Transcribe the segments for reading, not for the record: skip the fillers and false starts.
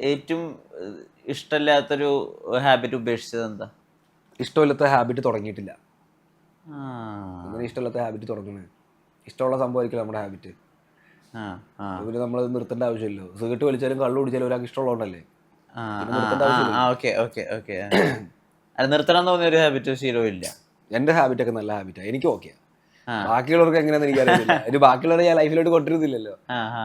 ഏറ്റവും ഇഷ്ടമില്ലാത്തൊരു ഹാബിറ്റ് ഉപേക്ഷിച്ചത് എന്താ? ഇഷ്ടമില്ലാത്ത ഹാബിറ്റ് തുടങ്ങിയിട്ടില്ല. അങ്ങനെ ഇഷ്ടമില്ലാത്ത ഹാബിറ്റ് തുടങ്ങണേ. ഇഷ്ടമുള്ള സംഭവമായിരിക്കും നമ്മുടെ ഹാബിറ്റ്. പിന്നെ നമ്മൾ നിർത്തേണ്ട ആവശ്യമില്ലല്ലോ. സിഗരറ്റ് വലിച്ചാലും കള്ളു കുടിച്ചാലും ഒരാൾക്ക് ഇഷ്ടമുള്ളതുകൊണ്ടല്ലേ. നിർത്തണം തോന്നിയ ഒരു ഹാബിറ്റ് ശീലവും ഇല്ല. എൻ്റെ ഹാബിറ്റൊക്കെ നല്ല ഹാബിറ്റാണ്, എനിക്ക് ഓക്കെ. ബാക്കിയുള്ളവർക്ക് എങ്ങനെയാണെന്ന് എനിക്കറിയില്ല. ഒരു ബാക്കിയുള്ളവരെ ഞാൻ ലൈഫിലോട്ട് കൊണ്ടുവരുന്നില്ലല്ലോ.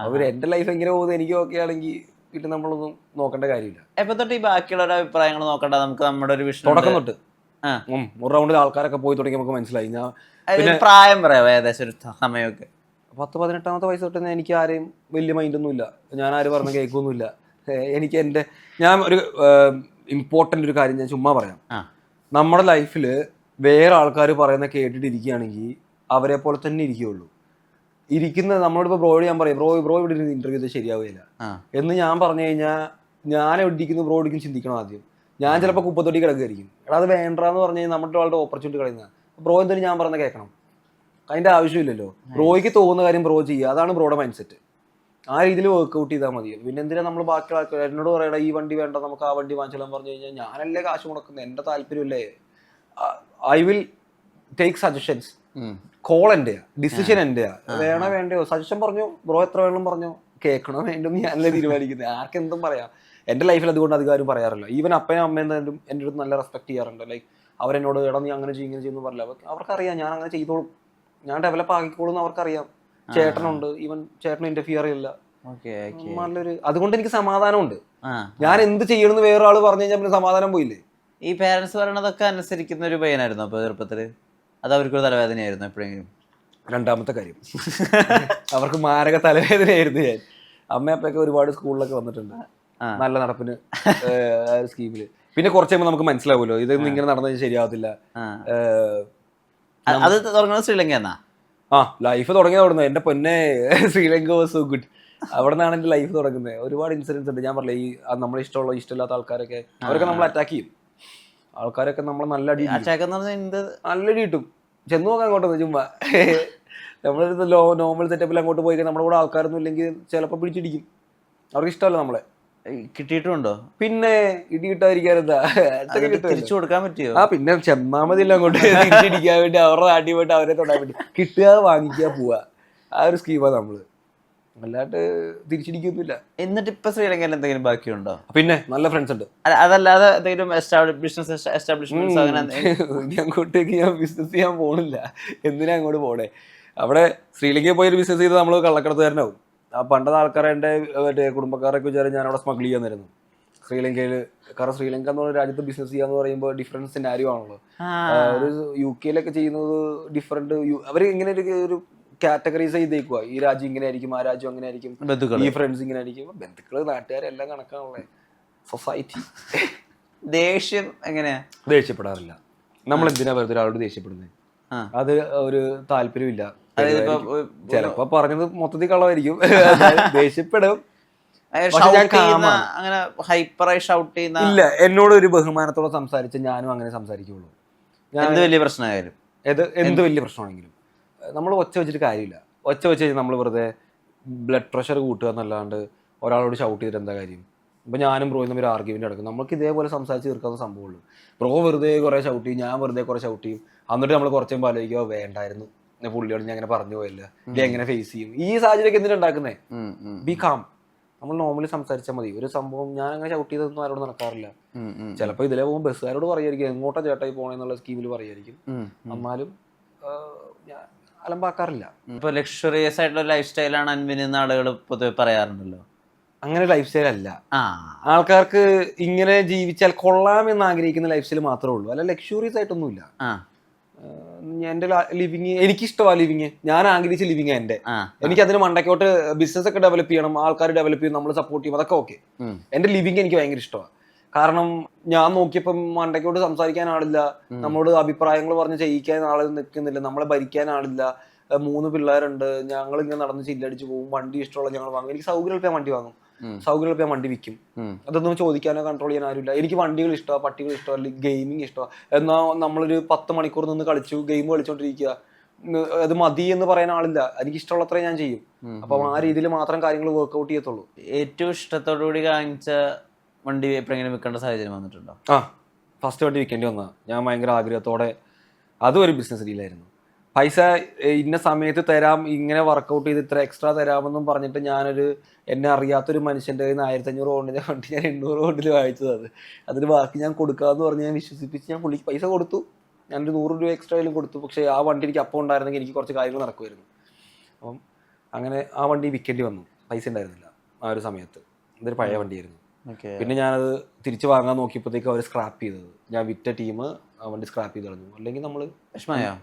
അവർ എൻ്റെ ലൈഫ് എങ്ങനെ പോകുന്നത് എനിക്ക് ഓക്കെ ആണെങ്കിൽ പിന്നെ നമ്മളൊന്നും നോക്കേണ്ട കാര്യമില്ല. എപ്പൊ തൊട്ട് ഈ ബാക്കിയുള്ളവരുടെ അഭിപ്രായങ്ങൾ നോക്കണ്ട, നമുക്ക് നമ്മുടെ ഒരു വിഷയം തുടക്കം തൊട്ട് ഒരു റൗണ്ടിൽ ആൾക്കാരൊക്കെ പോയി തുടങ്ങി നമുക്ക് മനസ്സിലായി. ഞാൻ പ്രായം പറയാം ഏകദേശം ഒരു സമയമൊക്കെ 18-18 വയസ്സ് തൊട്ട് എനിക്ക് ആരെയും വലിയ മൈൻഡൊന്നുമില്ല. ഞാൻ ആര് പറഞ്ഞ കേൾക്കൊന്നുമില്ല. എനിക്ക് ഞാൻ ഒരു ഇമ്പോർട്ടൻ്റ് ഒരു കാര്യം ഞാൻ ചുമ്മാ പറയാം. നമ്മുടെ ലൈഫിൽ വേറെ ആൾക്കാർ പറയുന്ന കേട്ടിട്ട് ഇരിക്കുകയാണെങ്കിൽ അവരെ പോലെ തന്നെ ഇരിക്കുകയുള്ളൂ. നമ്മളോടിപ്പോൾ ബ്രോയോട് ഞാൻ പറയും, ബ്രോ ഇവിടെ ഇന്റർവ്യൂ ചെയ്ത് ശരിയാവുകയില്ല എന്ന് ഞാൻ പറഞ്ഞു കഴിഞ്ഞാൽ ഞാൻ എവിടെ ഇരിക്കുന്നു ബ്രോ ഇടിക്കും ചിന്തിക്കണം ആദ്യം. ഞാൻ ചിലപ്പോൾ കുപ്പത്തൊട്ടി കിടക്കുകയായിരിക്കും. എടാ അത് വേണ്ടാന്ന് പറഞ്ഞു കഴിഞ്ഞാൽ നമ്മുടെ ആളുടെ ഓപ്പർച്യൂണിറ്റി കളയുന്ന ബ്രോ എന്തായാലും ഞാൻ പറഞ്ഞ കേൾക്കണം. അതിൻ്റെ ആവശ്യമില്ലല്ലോ. ബ്രോയ്ക്ക് തോന്നുന്ന കാര്യം ബ്രോ ചെയ്യുക, അതാണ് ബ്രോയുടെ മൈൻഡ് സെറ്റ്. ആ രീതിയിൽ വർക്ക്ഔട്ട് ചെയ്താൽ മതി. പിന്നെ എന്തിനാ നമ്മൾ ബാക്കി ആൾക്കാർ എന്നോട് പറയണം ഈ വണ്ടി വേണ്ട നമുക്ക് ആ വണ്ടി വാങ്ങിച്ചാലും പറഞ്ഞു കഴിഞ്ഞാൽ ഞാനല്ലേ കാശ് മുടക്കുന്നത്, എൻ്റെ താല്പര്യമല്ലേ. I will take suggestions. Call എൻ്റെയാ, ഡിസിഷൻ എൻ്റെയാ. വേണോ വേണ്ടയോ സജഷൻ പറഞ്ഞു, ബ്രോ എത്ര വേണം പറഞ്ഞു, കേൾക്കണോ വേണ്ടെന്ന് ഞാനല്ലേ തീരുമാനിക്കുന്നത്. ആർക്കെന്തും പറയാം. എൻ്റെ ലൈഫിൽ അതുകൊണ്ട് അധികാരം പറയാറില്ല. ഈവൻ അപ്പനും അമ്മയും എൻ്റെ അടുത്ത് നല്ല റെസ്പെക്ട് ചെയ്യാറുണ്ട്. ലൈക്ക് അവരെന്നോട് എടാ നീ അങ്ങനെ ചെയ്യും ഇങ്ങനെ ചെയ്യുന്നു പറയില്ല. അവർക്കറിയാം ഞാൻ അങ്ങനെ ചെയ്തോളും, ഞാൻ ഡെവലപ്പ് ആക്കിക്കോളും എന്ന് അവർക്കറിയാം. ചേട്ടനുണ്ട്, ഈവൻ ചേട്ടനും ഇന്റർഫിയർ ചെയ്യില്ല. നല്ലൊരു അതുകൊണ്ട് എനിക്ക് സമാധാനമുണ്ട്. ഞാൻ എന്ത് ചെയ്യണമെന്ന് വേറൊരാൾ പറഞ്ഞു കഴിഞ്ഞാൽ പിന്നെ സമാധാനം പോയില്ലേ. ഈ പേരൻസ് പറയണതൊക്കെ അനുസരിക്കുന്ന ഒരു പയ്യനായിരുന്നു അപ്പൊ ചെറുപ്പത്തില്? അത് അവർക്കൊരു തലവേദനയായിരുന്നു എപ്പോഴെങ്കിലും? രണ്ടാമത്തെ കാര്യം അവർക്ക് മാരക തലവേദനയായിരുന്നു. ഞാൻ അമ്മയപ്പൊക്കെ ഒരുപാട് സ്കൂളിലൊക്കെ വന്നിട്ടുണ്ട് നല്ല നടപ്പിന് സ്കീമില്. പിന്നെ കുറച്ച് കഴിയുമ്പോൾ നമുക്ക് മനസ്സിലാവുമല്ലോ ഇതൊന്നും ഇങ്ങനെ നടന്നത് ശരിയാവത്തില്ല. അത് തുടങ്ങുന്നത് ശ്രീലങ്ക എന്നാ? ലൈഫ് തുടങ്ങിയത് എന്റെ പൊന്നെ ശ്രീലങ്ക വാസ് സോ ഗുഡ്. അവിടെ നിന്നാണ് എന്റെ ലൈഫ് തുടങ്ങുന്നത്. ഒരുപാട് ഇൻസിഡൻസ് ഉണ്ട്. ഞാൻ പറഞ്ഞില്ല ഈ നമ്മളെ ഇഷ്ടമില്ലാത്ത ആൾക്കാരൊക്കെ അവരൊക്കെ നമ്മൾ അറ്റാക്ക് ചെയ്യും. ആൾക്കാരൊക്കെ നമ്മളെ നല്ല അടി കിട്ടും. ചെന്ന് നോക്കാൻ അങ്ങോട്ടൊന്നും ചുമ്മാ നമ്മളൊരു നോർമൽ സെറ്റപ്പിൽ അങ്ങോട്ട് പോയി നമ്മുടെ കൂടെ ആൾക്കാരൊന്നും ഇല്ലെങ്കിൽ ചിലപ്പോൾ പിടിച്ചിടിക്കും. അവർക്ക് ഇഷ്ടമല്ല നമ്മളെ. കിട്ടിയിട്ടുണ്ടോ? പിന്നെ ഇടി കിട്ടാതിരിക്കാനെന്താ, തിരിച്ചു കൊടുക്കാൻ പറ്റിയോ? പിന്നെ ചെന്നാമതില്ല അങ്ങോട്ട് തിരിച്ചടിക്കാൻ വേണ്ടി അവരുടെ നാട്ടിൽ പോയിട്ട് അവരെ തൊടാൻ വേണ്ടി കിട്ടുക വാങ്ങിക്കുക പോവുക. ആ ഒരു സ്കീമാണ് നമ്മള്. അല്ലാണ്ട് തിരിച്ചടിക്കൊന്നുമില്ല. എന്നിട്ട് ഇപ്പൊ ശ്രീലങ്കയിൽ എന്തെങ്കിലും ബാക്കിയുണ്ടോ? പിന്നെ നല്ല ഫ്രണ്ട്സ് ഉണ്ട്. അതല്ലാതെ എന്തെങ്കിലും എസ്റ്റാബ്ലിഷ്മെന്റ്സ് അങ്ങനെ അങ്ങോട്ടേക്ക് ഞാൻ ബിസിനസ് ചെയ്യാൻ പോണില്ല. എന്തിനാ അങ്ങോട്ട് പോണേ? അവിടെ ശ്രീലങ്കയിൽ പോയൊരു ബിസിനസ് ചെയ്ത് നമ്മൾ കള്ളക്കടത്തുകാരനാവും. പണ്ടത്തെ ആൾക്കാരെ എൻ്റെ മറ്റേ കുടുംബക്കാരൊക്കെ വിചാരം ഞാൻ അവിടെ സ്മഗിൾ ചെയ്യാൻ തരുന്നു ശ്രീലങ്കയിൽ. കാരണം ശ്രീലങ്ക എന്ന് പറഞ്ഞ രാജ്യത്ത് ബിസിനസ് ചെയ്യാന്ന് പറയുമ്പോൾ ഡിഫറൻറ്റ് സിനാരിയോ ആണല്ലോ. ഒരു UK ചെയ്യുന്നത് ഡിഫറെന്റ്. അവർ ഇങ്ങനെ ഒരു കാറ്റഗറൈസ് ചെയ്തേക്കുക. ഈ രാജ്യം ഇങ്ങനെ ആയിരിക്കും, ആ രാജ്യം അങ്ങനെ ആയിരിക്കും, ഈ ഫ്രണ്ട്സ് ഇങ്ങനെ ആയിരിക്കും. ബന്ധുക്കള് നാട്ടുകാരെല്ലാം കണക്കാണല്ലേ. സൊസൈറ്റി ദേഷ്യം എങ്ങനെയാ? ദേഷ്യപ്പെടാറില്ല. നമ്മൾ എന്തിനാ വെറുതെ ഒരാളോട് ദേഷ്യപ്പെടുന്നത്? അത് ഒരു താല്പര്യമില്ല. ചിലപ്പോ പറഞ്ഞത് മൊത്തത്തിൽ കളവായിരിക്കും. ദേഷ്യപ്പെടും. ഇല്ല, എന്നോട് ഒരു ബഹുമാനത്തോടെ സംസാരിച്ച് ഞാനും അങ്ങനെ സംസാരിക്കുള്ളൂ. എന്ത് വലിയ പ്രശ്നമായാലും എന്ത് വലിയ പ്രശ്നമാണെങ്കിലും നമ്മൾ ഒച്ച വെച്ചിട്ട് കാര്യമില്ല. ഒച്ച വെച്ച് കഴിഞ്ഞാൽ നമ്മൾ വെറുതെ ബ്ലഡ് പ്രഷർ കൂട്ടുക എന്നല്ലാണ്ട് ഒരാളോട് ഷൗട്ട് ചെയ്തിട്ട് എന്താ കാര്യം? ഇപ്പം ഞാനും ബ്രോയും തമ്മിൽ ആർഗ്യുമെന്റ് നടക്കും. നമുക്ക് ഇതേപോലെ സംസാരിച്ച് തീർക്കാവുന്ന സംഭവമുള്ളൂ. ബ്രോ വെറുതെ കുറേ ഷൗട്ട് ചെയ്യും, ഞാൻ വെറുതെ കുറേ ഷൗട്ട് ചെയ്യും. എന്നിട്ട് നമ്മൾ കുറച്ച് കഴിയുമ്പോൾ ആലോചിക്കുക വേണ്ടായിരുന്നു, പുള്ളിയോട് ഞാൻ അങ്ങനെ പറഞ്ഞു പോയല്ല, ഇത് എങ്ങനെ ഫേസ് ചെയ്യും? ഈ സാഹചര്യമൊക്കെ എന്തിനാ ഉണ്ടാക്കുന്നേ? Be calm. നമ്മൾ നോർമലി സംസാരിച്ചാൽ മതി. ഒരു സംഭവം ഞാൻ അങ്ങനെ ഷൗട്ട് ചെയ്തൊന്നും ആരോട് നടക്കാറില്ല. ചിലപ്പോൾ ഇതിലെ പോകുമ്പോൾ ബസ്സുകാരോട് പറയായിരിക്കും എങ്ങോട്ടാ ചേട്ടായി പോണെന്നുള്ള സ്കീമിൽ പറയായിരിക്കും. എന്നാലും ഞാൻ അലമ്പാക്കാറില്ല. ഇപ്പൊ ലക്ഷറിയസ് ആയിട്ടുള്ള ലൈഫ് സ്റ്റൈലാണ് അൻവിനെന്ന് ആളുകൾ പൊതുവെ പറയാറുണ്ടല്ലോ. അങ്ങനെ ലൈഫ് സ്റ്റൈൽ അല്ല. ആൾക്കാർക്ക് ഇങ്ങനെ ജീവിച്ചാൽ കൊള്ളാമെന്ന് ആഗ്രഹിക്കുന്ന ലൈഫ് സ്റ്റൈൽ മാത്രമേ ഉള്ളൂ. അല്ല ലക്ഷറിയസ് ആയിട്ടൊന്നുമില്ല. എൻ്റെ ലിവിങ് എനിക്കിഷ്ടമാണ്. ലിവിങ് ഞാൻ ആഗ്രഹിച്ച ലിവിങ് എൻ്റെ. എനിക്ക് അതിന് മണ്ടക്കോട്ട് ബിസിനസ് ഒക്കെ ഡെവലപ്പ് ചെയ്യണം, ആൾക്കാർ ഡെവലപ്പ് ചെയ്യും, നമ്മൾ സപ്പോർട്ട് ചെയ്യും, അതൊക്കെ ഓക്കെ. എൻ്റെ ലിവിങ് എനിക്ക് ഭയങ്കര ഇഷ്ടമാണ്. കാരണം ഞാൻ നോക്കിയപ്പം മണ്ടക്കോട്ട് സംസാരിക്കാൻ ആളില്ല, നമ്മളോട് അഭിപ്രായങ്ങൾ പറഞ്ഞ് ചെയ്യിക്കാൻ ആൾ നിൽക്കുന്നില്ല, നമ്മളെ ഭരിക്കാൻ ആളില്ല. 3 പിള്ളേരുണ്ട്, ഞങ്ങൾ ഇങ്ങനെ നടന്ന് ചില്ലടിച്ച് പോകും. വണ്ടി ഇഷ്ടമുള്ള ഞങ്ങൾ വാങ്ങും. എനിക്ക് സൗകര്യമുള്ള വണ്ടി വാങ്ങും, സൗകര്യമുള്ള വണ്ടി വിൽക്കും. അതൊന്നും ചോദിക്കാനോ കൺട്രോൾ ചെയ്യാൻ ആരുമില്ല. എനിക്ക് വണ്ടികൾ ഇഷ്ടമാണ്, പട്ടികൾ ഇഷ്ടമല്ല, ഗെയിമിങ് ഇഷ്ടമാണ്. എന്നാൽ നമ്മളൊരു 10 മണിക്കൂർ നിന്ന് കളിച്ചു ഗെയിം കളിച്ചോണ്ടിരിക്കുക, അത് മതി എന്ന് പറയാൻ ആളില്ല. എനിക്ക് ഇഷ്ടമുള്ളത്രേ ഞാൻ ചെയ്യും. അപ്പം ആ രീതിയിൽ മാത്രം കാര്യങ്ങൾ വർക്ക്ഔട്ട് ചെയ്യത്തുള്ളൂ. ഏറ്റവും ഇഷ്ടത്തോടുകൂടി കാണിച്ച വണ്ടി എപ്പോഴെങ്കിലും വിൽക്കേണ്ട സാഹചര്യം വന്നിട്ടുണ്ടോ? ഫസ്റ്റ് വണ്ടി വിൽക്കേണ്ടി വന്നതാണ്. ഞാൻ ഭയങ്കര ആഗ്രഹത്തോടെ, അതും ഒരു ബിസിനസ് ഡീലായിരുന്നു. പൈസ ഇന്ന സമയത്ത് തരാം, ഇങ്ങനെ വർക്കൗട്ട് ചെയ്ത് ഇത്ര എക്സ്ട്രാ തരാമെന്നും പറഞ്ഞിട്ട് എന്നെ അറിയാത്തൊരു മനുഷ്യൻ്റെ കയ്യിൽ നിന്ന് 1500 പൗണ്ടിൻ്റെ വണ്ടി ഞാൻ 800 പൗണ്ടിൽ വാങ്ങിച്ചത്. അതിന് ബാക്കി ഞാൻ കൊടുക്കാമെന്ന് പറഞ്ഞ് ഞാൻ വിശ്വസിപ്പിച്ച് ഞാൻ പുള്ളിക്ക് പൈസ കൊടുത്തു. ഞാനൊരു 100 രൂപ എക്സ്ട്രാ ആയാലും കൊടുത്തു. പക്ഷേ ആ വണ്ടി എനിക്ക് അപ്പം ഉണ്ടായിരുന്നെങ്കിൽ എനിക്ക് കുറച്ച് കാര്യങ്ങൾ നടക്കുമായിരുന്നു. അപ്പം അങ്ങനെ ആ വണ്ടി വിൽക്കേണ്ടി വന്നു. പൈസ ഉണ്ടായിരുന്നില്ല ആ ഒരു സമയത്ത്. ഇതൊരു പഴയ വണ്ടിയായിരുന്നു. പിന്നെ ഞാനത് തിരിച്ച് വാങ്ങാൻ നോക്കിയപ്പോഴത്തേക്ക് അവർ സ്ക്രാപ്പ് ചെയ്തത്. ഞാൻ വിറ്റ ടീം ആ വണ്ടി സ്ക്രാപ്പ് ചെയ്ത് കളഞ്ഞു. അല്ലെങ്കിൽ നമ്മൾ വിഷമയോ?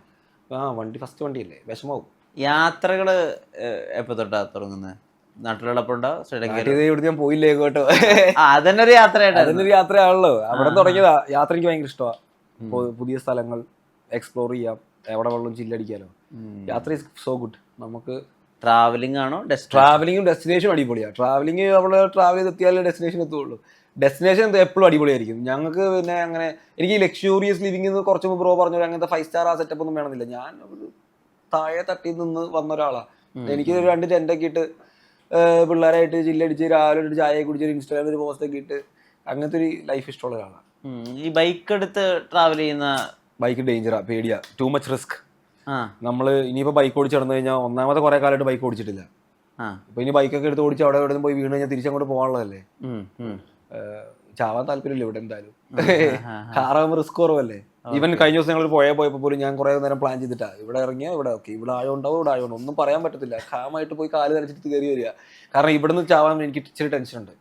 വണ്ടി ഫസ്റ്റ് വണ്ടിയല്ലേ, വിഷമാവും. യാത്രകൾ എപ്പോൾ തൊട്ടാ തുടങ്ങുന്നത്? നാട്ടിലുള്ളപ്പോഴുണ്ടോ? ഇവിടെ ഞാൻ പോയില്ലേ കേട്ടോ. അതന്നെ ഒരു യാത്രയായിട്ട്, അതിനൊരു യാത്രയാണല്ലോ. അവിടെ തുടങ്ങിയതാ യാത്ര. എനിക്ക് ഭയങ്കര ഇഷ്ടമാണ്. പുതിയ സ്ഥലങ്ങൾ എക്സ്പ്ലോർ ചെയ്യാം, എവിടെ വെള്ളം ചില്ലടിക്കാലോ. യാത്ര ഈസ് സോ ഗുഡ്. നമുക്ക് ട്രാവലിംഗ് ആണോ? ട്രാവലിംഗും ഡെസ്റ്റിനേഷനും അടിപൊളിയാണ്. ട്രാവലിംഗ് നമ്മൾ ട്രാവൽ ചെയ്ത് എത്തിയാലേ ഡെസ്റ്റിനേഷൻ എത്തുള്ളൂ. ഡെസ്റ്റിനേഷൻ എപ്പോഴും അടിപൊളിയായിരിക്കും. ഞങ്ങൾക്ക് പിന്നെ അങ്ങനെ എനിക്ക് ലക്ഷൂറിയസ് ലിവിംഗ് എന്ന് കുറച്ച് മുമ്പ് ബ്രോ പറഞ്ഞു അങ്ങനത്തെ 5 സ്റ്റാർ ആ സെറ്റപ്പ് ഒന്നും വേണമെന്നില്ല. ഞാൻ ഒരു താഴെ തട്ടി നിന്ന് വന്ന ഒരാളാണ്. എനിക്ക് 2 ടെൻ്റൊക്കെ ഇട്ട് പിള്ളേരായിട്ട് ചില്ലടിച്ച് രാവിലെ ഒരു ചായ കുടിച്ച് ഒരു ഇൻസ്റ്റാഗ്രാമിൽ ഒരു പോസ്റ്റൊക്കെ ഇട്ട് അങ്ങനത്തെ ഒരു ലൈഫ് ഇഷ്ടമുള്ള ഒരാളാണ്. ഈ ബൈക്ക് എടുത്ത് ട്രാവൽ ചെയ്യുന്ന ബൈക്ക് ഡേഞ്ചറാ, പേടിയാ, ടു മച്ച് റിസ്ക്. നമ്മൾ ഇനിയിപ്പോൾ ബൈക്ക് ഓടിച്ച് നടന്നു കഴിഞ്ഞാൽ ഒന്നാമത്തെ കുറേ കാലമായിട്ട് ബൈക്ക് ഓടിച്ചിട്ടില്ല. അപ്പോൾ ഇനി ബൈക്കൊക്കെ എടുത്ത് ഓടിച്ച് അവിടെ എവിടെ നിന്ന് പോയി വീണ് കഴിഞ്ഞാൽ തിരിച്ചങ്ങോട്ട് പോകാനുള്ളതല്ലേ. ചാവാൻ താല്പര്യമില്ല ഇവിടെ എന്തായാലും. കാറാകുമ്പോൾ റിസ്ക് കുറവല്ലേ. ഈവൻ കഴിഞ്ഞ ദിവസം ഞങ്ങൾ പോയപ്പോൾ പോലും ഞാൻ കുറേ നേരം പ്ലാൻ ചെയ്തിട്ടാ. ഇവിടെ ഇറങ്ങിയാൽ ഇവിടെ ഓക്കെ, ഇവിടെ ആഴമുണ്ടാവും, ഇവിടെ ആഴമുണ്ട്, ഒന്നും പറയാൻ പറ്റത്തില്ല. കാമായിട്ട് പോയി കാല് നനച്ചിട്ട് കയറി വരിക. കാരണം ഇവിടെ നിന്ന് ചാവാൻ എനിക്ക് ഇച്ചിരി ടെൻഷൻ ഉണ്ട്.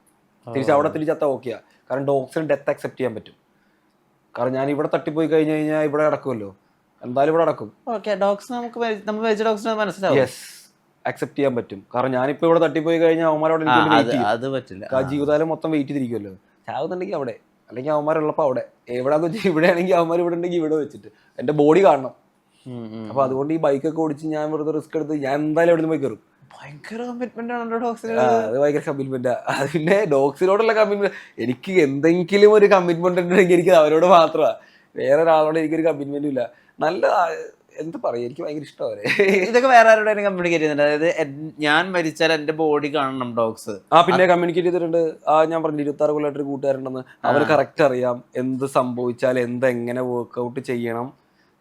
അവിടെ തിരിച്ചെത്താൻ ഓക്കെയാ. കാരണം ഡോഗ്സിന് ഡെത്ത് അക്സെപ്റ്റ് ചെയ്യാൻ പറ്റും. കാരണം ഞാൻ ഇവിടെ തട്ടിപ്പോയി കഴിഞ്ഞ് കഴിഞ്ഞാൽ ഇവിടെ അടക്കുമല്ലോ, എന്തായാലും ഇവിടെ അടക്കും. യെസ്, അക്സെപ്റ്റ് ചെയ്യാൻ പറ്റും. കാരണം ഞാനിപ്പോൾ ഇവിടെ തട്ടിപ്പോയി കഴിഞ്ഞാൽ അവന്മാരോട് ജീവിതകാലം മൊത്തം വെയിറ്റ് ചെയ്തിരിക്കുമല്ലോ. ചാവുന്നുണ്ടെങ്കിൽ അവിടെ, അല്ലെങ്കിൽ അവന്മാരുള്ളപ്പോൾ അവിടെ. എവിടെയാന്ന് വെച്ചാൽ ഇവിടെ ആണെങ്കിൽ അവന്മാർ ഇവിടെ ഉണ്ടെങ്കിൽ ഇവിടെ വെച്ചിട്ട് എൻ്റെ ബോഡി കാണണം. അപ്പൊ അതുകൊണ്ട് ഈ ബൈക്കൊക്കെ ഓടിച്ച് ഞാൻ വെറുതെ റിസ്ക് എടുത്ത് ഞാൻ എന്തായാലും എവിടെ നിന്ന് പോയി കയറും. ഭയങ്കര കമ്മിറ്റ്മെന്റ് ആണല്ലോ ഡോഗ്സിന്. അത് ഭയങ്കര കമ്മിറ്റ്മെന്റാ. അത് പിന്നെ ഡോഗ്സിനോടുള്ള കമ്മിറ്റ്മെന്റ്, എനിക്ക് എന്തെങ്കിലും ഒരു കമ്മിറ്റ്മെന്റ് ഉണ്ടെങ്കിൽ എനിക്ക് അവരോട് മാത്രമാണ്. വേറെ ഒരാളോട് എനിക്കൊരു കമ്മിറ്റ്മെന്റും ഇല്ല. നല്ല എന്താ പറയാ, എനിക്ക് ഭയങ്കര ഇഷ്ടമാണ്. ഇതൊക്കെ വേറെ ആരോടും കമ്മ്യൂണിക്കേറ്റ് ചെയ്യുന്നുണ്ട്? അതായത് ഞാൻ മരിച്ചാൽ എന്റെ ബോഡി കാണണം ഡോഗ്സ്. പിന്നെ കമ്മ്യൂണിക്കേറ്റ് ചെയ്തിട്ടുണ്ട്. ഞാൻ പറഞ്ഞു 26 കൊല്ലമായിട്ടൊരു കൂട്ടുകാരുണ്ടെന്ന്. അവര് കറക്റ്റ് അറിയാം എന്ത് സംഭവിച്ചാൽ എന്തെങ്ങനെ വർക്ക്ഔട്ട് ചെയ്യണം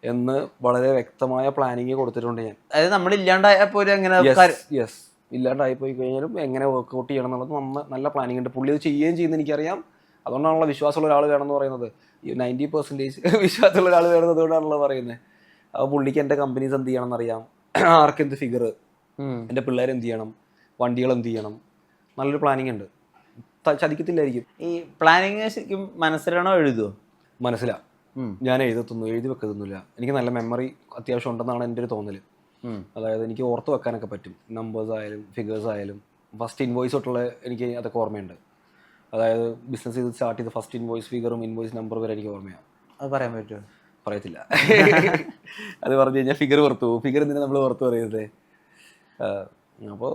എന്ന് വളരെ വ്യക്തമായ പ്ലാനിങ് കൊടുത്തിട്ടുണ്ട് ഞാൻ. അതായത് നമ്മൾ ഇല്ലാണ്ടായപ്പോൾ എങ്ങനെ ഇല്ലാണ്ടായി പോയി കഴിഞ്ഞാലും എങ്ങനെ വർക്ക്ഔട്ട് ചെയ്യണം എന്നുള്ളത് നല്ല പ്ലാനിങ് ഉണ്ട്. പുള്ളി അത് ചെയ്യുകയും ചെയ്യുന്നത് എനിക്കറിയാം. അതുകൊണ്ടാണല്ലോ വിശ്വാസമുള്ള ഒരാൾ വേണമെന്ന് പറയുന്നത്. 90% വിശ്വാസമുള്ള ഒരാൾ വേണമെന്ന് അതുകൊണ്ടാണല്ലോ പറയുന്നത്. അപ്പോൾ പുള്ളിക്ക് എൻ്റെ കമ്പനീസ് എന്ത് ചെയ്യണം എന്നറിയാം, ആർക്ക് എന്ത് ഫിഗർ, എൻ്റെ പിള്ളേർ എന്ത് ചെയ്യണം, വണ്ടികൾ എന്ത് ചെയ്യണം, നല്ലൊരു പ്ലാനിങ് ഉണ്ട്. ചതിക്കത്തില്ലായിരിക്കും. ഈ പ്ലാനിങ് ശരിക്കും മനസ്സിലാണോ എഴുതുമോ? മനസ്സിലാണ്. ഞാൻ എഴുതി വെക്കത്തൊന്നുമില്ല. എനിക്ക് നല്ല മെമ്മറി അത്യാവശ്യം ഉണ്ടെന്നാണ് എൻ്റെ ഒരു തോന്നൽ. അതായത് എനിക്ക് ഓർത്ത് വെക്കാനൊക്കെ പറ്റും. നമ്പേഴ്സ് ആയാലും ഫിഗേഴ്സ് ആയാലും. ഫസ്റ്റ് ഇൻവോയ്സ് തൊട്ടുള്ള എനിക്ക് അതൊക്കെ ഓർമ്മയുണ്ട്. അതായത് ബിസിനസ് ചെയ്ത് സ്റ്റാർട്ട് ചെയ്ത് ഫസ്റ്റ് ഇൻവോയ്സ് ഫിഗറും ഇൻവോയ്സ് നമ്പർ വരെ എനിക്ക് ഓർമ്മയാണ്. അത് പറയാൻ പറ്റുമോ? പറയത്തില്ല. അത് പറഞ്ഞു കഴിഞ്ഞാൽ ഫിഗർ പുറത്തു പോകും. ഫിഗർ എന്തിനാ നമ്മൾ പുറത്ത് പറയുന്നത്? അപ്പോൾ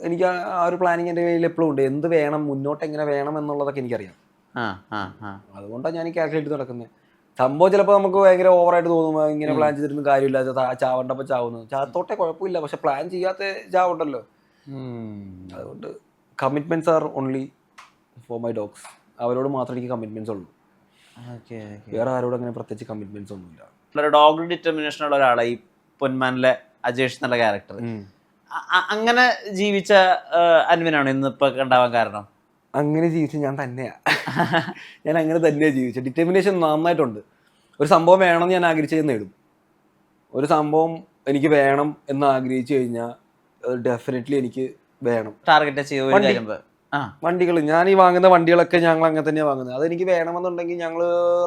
എനിക്ക് ആ ഒരു പ്ലാനിങ് എൻ്റെ കയ്യിൽ എപ്പോഴും ഉണ്ട്. എന്ത് വേണം, മുന്നോട്ട് എങ്ങനെ വേണം എന്നുള്ളതൊക്കെ എനിക്കറിയാം. അതുകൊണ്ടാണ് ഞാൻ കാൽക്കുലേറ്റ് നടക്കുന്നത്. സംഭവം ചിലപ്പോൾ നമുക്ക് ഭയങ്കര ഓവറായിട്ട് തോന്നും. ഇങ്ങനെ പ്ലാൻ ചെയ്തിരുന്ന കാര്യമില്ല, ചാവണ്ടപ്പോൾ ചാവുന്നത്. ചാത്തോട്ടെ കുഴപ്പമില്ല, പക്ഷെ പ്ലാൻ ചെയ്യാത്ത ചാവുണ്ടല്ലോ. അതുകൊണ്ട് commitments are only for my dogs. അവരോട് മാത്രമേ എനിക്ക് കമ്മിറ്റ്മെന്റ്സ് ഉള്ളൂ. വേറെ ആരോടും അങ്ങനെ പ്രത്യേകിച്ച് കമ്മിറ്റ്മെന്റ്സ് ഒന്നുമില്ല. ഡോഗ് ഡിറ്റർമിനേഷൻ ഉള്ള ഒരാളാണ് ഈ പൊന്മാനിലെ അജേഷ് എന്നുള്ള ക്യാരക്ടർ. അങ്ങനെ ജീവിച്ച അൻവിനാണ് ഇന്നിപ്പോ ഉണ്ടാവാൻ കാരണം? അങ്ങനെ ജീവിച്ച ഞാൻ തന്നെയാ. ഞാൻ അങ്ങനെ തന്നെയാണ് ജീവിച്ചത്. ഡിറ്റർമിനേഷൻ നന്നായിട്ടുണ്ട്. ഒരു സംഭവം വേണമെന്ന് ഞാൻ ആഗ്രഹിച്ചത് നേടും. ഒരു സംഭവം എനിക്ക് വേണം എന്ന് ആഗ്രഹിച്ചു കഴിഞ്ഞാൽ ഡെഫിനറ്റ്ലി എനിക്ക് വേണം. ടാർഗറ്റ് ചെയ്ത് വണ്ടികൾ ഞാൻ ഈ വാങ്ങുന്ന വണ്ടികളൊക്കെ ഞങ്ങൾ അങ്ങനെ തന്നെയാണ് വാങ്ങുന്നത്. അതെനിക്ക് വേണമെന്നുണ്ടെങ്കിൽ ഞങ്ങൾ